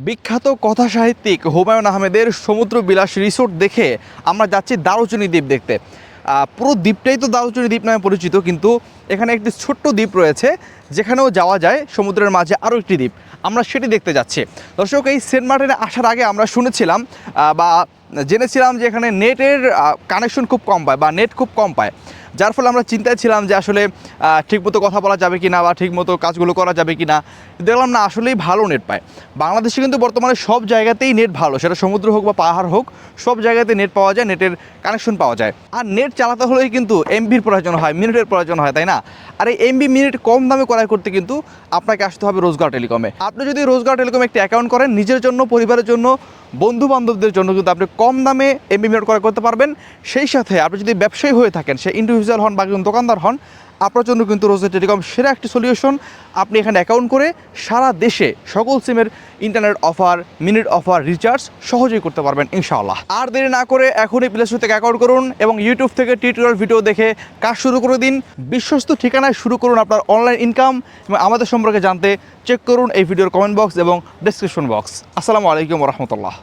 বিখ্যাত কথা সাহিত্যিক হুমায়ুন আহমেদের সমুদ্র বিলাস রিসোর্ট দেখে আমরা যাচ্ছি দারুচিনি দ্বীপ দেখতে। পুরো দ্বীপটাই তো দারুচিনি দ্বীপ নামে পরিচিত, কিন্তু এখানে একটি ছোট্ট দ্বীপ রয়েছে যেখানেও যাওয়া যায় সমুদ্রের মাঝে আরও একটি দ্বীপ, আমরা সেটি দেখতে যাচ্ছি। দর্শক, এই সেন্ট মার্টিনে আসার আগে আমরা শুনেছিলাম বা জেনেছিলাম যে এখানে নেটের কানেকশন খুব কম পায় বা নেট খুব কম পায়, যার ফলে আমরা চিন্তায় ছিলাম যে আসলে ঠিকমতো কথা বলা যাবে কি না বা ঠিকমতো কাজগুলো করা যাবে কি না। দেখলাম না, আসলেই ভালো নেট পায়। বাংলাদেশে কিন্তু বর্তমানে সব জায়গাতেই নেট ভালো, সেটা সমুদ্র হোক বা পাহাড় হোক, সব জায়গাতে নেট পাওয়া যায়, নেটের কানেকশন পাওয়া যায়। আর নেট চালাতে হলেই কিন্তু এমবির প্রয়োজন হয়, মিনিটের প্রয়োজন হয়, তাই না? আর এই এমবি মিনিট কম দামে ক্রয় করতে কিন্তু আপনাকে আসতে হবে রোজগার টেলিকমে। আপনি যদি রোজগার টেলিকমে একটি অ্যাকাউন্ট করেন, নিজের জন্য, পরিবারের জন্য, বন্ধু বান্ধবদের জন্য কিন্তু আপনি কম দামে এমবি মিনিট ক্রয় করতে পারবেন। সেই সাথে আপনি যদি ব্যবসায়ী হয়ে থাকেন, সে ইন্ডিভিজুয়াল হন বা দোকানদার হন, আপনার জন্য কিন্তু রোজগার টেলিকম সেরা একটি সলিউশন। আপনি এখানে অ্যাকাউন্ট করে সারা দেশে সকল সিমের internet offer, minute offer, recharge সহজেই করতে পারবেন ইনশাআল্লাহ। আর দেরি না করে এখনই প্লে স্টোর থেকে অ্যাকাউন্ট করুন এবং ইউটিউব থেকে টিউটোরিয়াল ভিডিও দেখে কাজ শুরু করে দিন। বিশ্বস্ত ঠিকানায় শুরু করুন আপনার অনলাইন ইনকাম। এবং আমাদের সম্পর্কে জানতে চেক করুন এই ভিডিওর কমেন্ট বক্স এবং ডেসক্রিপশন বক্স। আসসালামু আলাইকুম রহমতুল্লাহ।